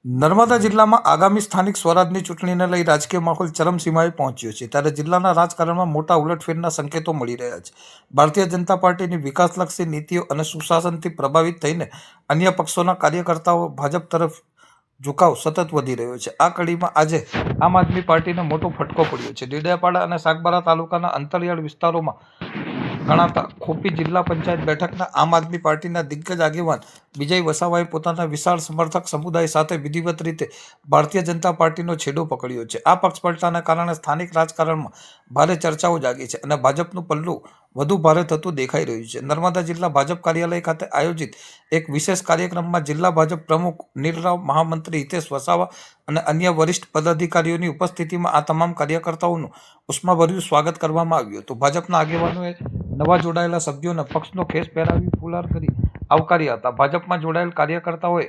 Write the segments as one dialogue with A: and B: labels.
A: નર્મદા જિલ્લામાં આગામી સ્થાનિક સ્વરાજની ચૂંટણીને લઈ રાજકીય માહોલ ચરમસીમાએ પહોંચ્યો છે, ત્યારે જિલ્લાના રાજકારણમાં મોટા ઉલટફેરના સંકેતો મળી રહ્યા છે. ભારતીય જનતા પાર્ટીની વિકાસલક્ષી નીતિઓ અને સુશાસનથી પ્રભાવિત થઈને અન્ય પક્ષોના કાર્યકર્તાઓ ભાજપ તરફ ઝુકાવ સતત વધી રહ્યો છે. આ કડીમાં આજે આમ આદમી પાર્ટીને મોટો ફટકો પડ્યો છે. ડેડિયાપાડા અને સાગબારા તાલુકાના અંતરિયાળ વિસ્તારોમાં ગણાતા ખોપી જિલ્લા પંચાયત બેઠકના આમ આદમી પાર્ટીના દિગ્ગજ આગેવાન વિજય વસાવાએ પોતાના વિશાળ સમર્થક સમુદાય સાથે વિધિવત રીતે ભારતીય જનતા પાર્ટીનો છેડો પકડ્યો છે. આ પક્ષ પલટાના કારણે સ્થાનિક રાજકારણમાં ભારે ચર્ચાઓ જાગી છે અને ભાજપનું પલ્લું વધુ ભારે થતું દેખાઈ રહ્યું છે. નર્મદા જિલ્લા ભાજપ કાર્યાલય ખાતે આયોજિત એક વિશેષ કાર્યક્રમમાં જિલ્લા ભાજપ પ્રમુખ નીલરાવ, મહામંત્રી હિતેશ વસાવા અને અન્ય વરિષ્ઠ પદાધિકારીઓની ઉપસ્થિતિમાં આ તમામ કાર્યકર્તાઓનું ઉષ્માભર્યું સ્વાગત કરવામાં આવ્યું હતું. ભાજપના આગેવાનોએ નવા જોડાયેલા સભ્યોને પક્ષનો ખેસ પહેરાવી ફુલાર કરી આવકાર્યા હતા. ભાજપમાં જોડાયેલ કાર્યકર્તાઓએ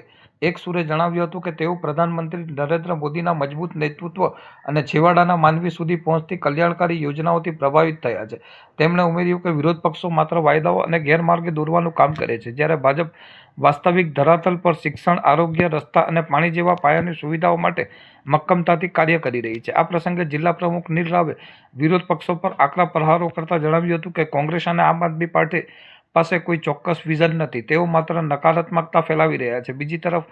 A: એક સુરે જણાવ્યું હતું કે તેઓ પ્રધાનમંત્રી નરેન્દ્ર મોદીના મજબૂત નેતૃત્વ અને છેવાડાના માનવી સુધી પહોંચતી કલ્યાણકારી યોજનાઓથી પ્રભાવિત થયા છે. તેમણે ઉમેર્યું કે વિરોધ પક્ષો માત્ર વાયદાઓ અને ગેરમાર્ગે દોરવાનું કામ કરે છે, જ્યારે ભાજપ વાસ્તવિક ધરાતલ પર શિક્ષણ, આરોગ્ય, રસ્તા અને પાણી જેવા પાયાની સુવિધાઓ માટે મક્કમતાથી કાર્ય કરી રહી છે. આ પ્રસંગે જિલ્લા પ્રમુખ નીલરાવે વિરોધ પક્ષો પર આકરા પ્રહારો કરતા જણાવ્યું હતું કે કોંગ્રેસ અને આમ આદમી પાર્ટી પાસે કોઈ ચોક્કસ વિઝન નથી. તેઓ માત્ર નકારાત્મકતા ફેલાવી રહ્યા છે. બીજી તરફ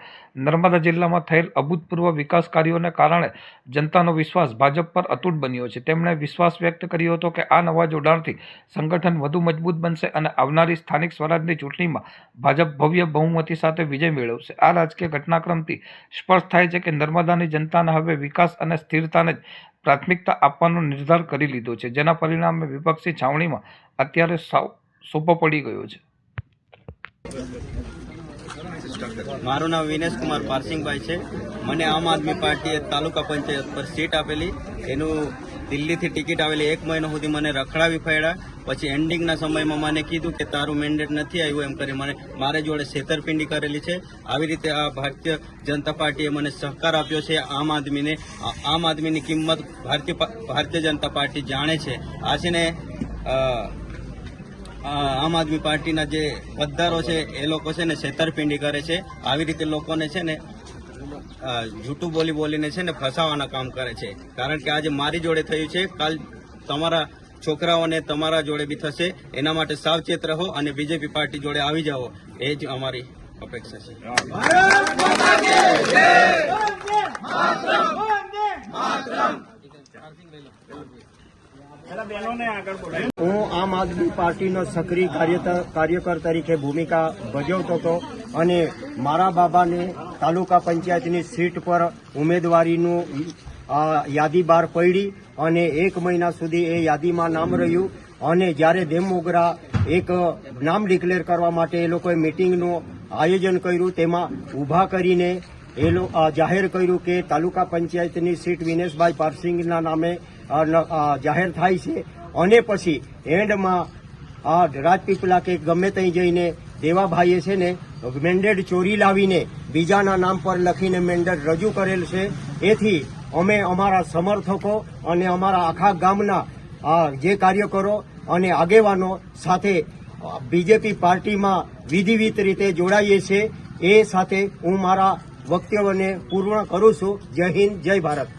A: નર્મદા જિલ્લામાં થયેલ અભૂતપૂર્વ વિકાસ કાર્યોને કારણે જનતાનો વિશ્વાસ ભાજપ પર અતૂટ બન્યો છે. તેમણે વિશ્વાસ વ્યક્ત કર્યો હતો કે આ નવા જોડાણથી સંગઠન વધુ મજબૂત બનશે અને આવનારી સ્થાનિક સ્વરાજની ચૂંટણીમાં ભાજપ ભવ્ય બહુમતી સાથે વિજય મેળવશે. આ રાજકીય ઘટનાક્રમથી સ્પષ્ટ થાય છે કે નર્મદાની જનતાને હવે વિકાસ અને સ્થિરતાને જ પ્રાથમિકતા આપવાનો નિર્ધાર કરી લીધો છે, જેના પરિણામે વિપક્ષી છાવણીમાં અત્યારે સોપો પડી ગયો છે.
B: મારું નામ વિનેશ કુમાર પારસિંગભાઈ છે. મને આમ આદમી પાર્ટીએ તાલુકા પંચાયત પર સીટ આપેલી. એનું દિલ્હીથી ટિકિટ આવેલી 1 મહિના સુધી મને રખડાવી ફળ્યા. પછી એન્ડિંગના સમયમાં મને કીધું કે તારું મેન્ડેટ નથી આવ્યું એમ કરી મારે જોડે છેતરપિંડી કરેલી છે. આવી રીતે આ ભારતીય જનતા પાર્ટીએ મને સહકાર આપ્યો છે. આમ આદમીની કિંમત ભારતીય જનતા પાર્ટી જાણે છે. આ છે ને આમ આદમી પાર્ટીના જે મતદારો છે એ લોકો છે ને છેતરપિંડી કરે છે. આવી રીતે લોકોને છે ને જૂઠું બોલીને છે ને ફસાવાના કામ કરે છે. કારણ કે આજે મારી જોડે થયું છે, કાલ તમારા છોકરાઓને તમારા જોડે બી થશે. એના માટે સાવચેત રહો અને બીજેપી પાર્ટી જોડે આવી જાઓ, એ જ અમારી અપેક્ષા છે.
C: હું આમ આદમી પાર્ટીનો સક્રિય કાર્યકર તરીકે ભૂમિકા ભજવતો હતો અને મારા બાબાને તાલુકા પંચાયતની સીટ પર ઉમેદવારીનું યાદી બહાર પડી અને 1 મહિના સુધી એ યાદીમાં નામ રહ્યું. અને જ્યારે દેમમોગરા એક નામ ડિક્લેર કરવા માટે એ લોકોએ મિટિંગનું આયોજન કર્યું, તેમાં ઊભા કરીને જાહેર કર્યું કે તાલુકા પંચાયતની સીટ વિનેશભાઈ પારસિંગના નામે જાહેર થાય છે. અને પછી એન્ડમાં રાજપીપળા કે ગમે ત્યાં જઈને દેવાભાઈએ છે ને મેન્ડેટ ચોરી લાવીને બીજાના નામ પર લખીને મેન્ડેટ રજૂ કરેલ છે. એથી અમે અમારા સમર્થકો અને અમારા આખા ગામના જે કાર્યકરો અને આગેવાનો સાથે બીજેપી પાર્ટીમાં વિધિવત રીતે જોડાઈએ છીએ. એ સાથે હું મારા વક્તવ્યને પૂર્ણ કરું છું. જય હિન્દ, જય ભારત.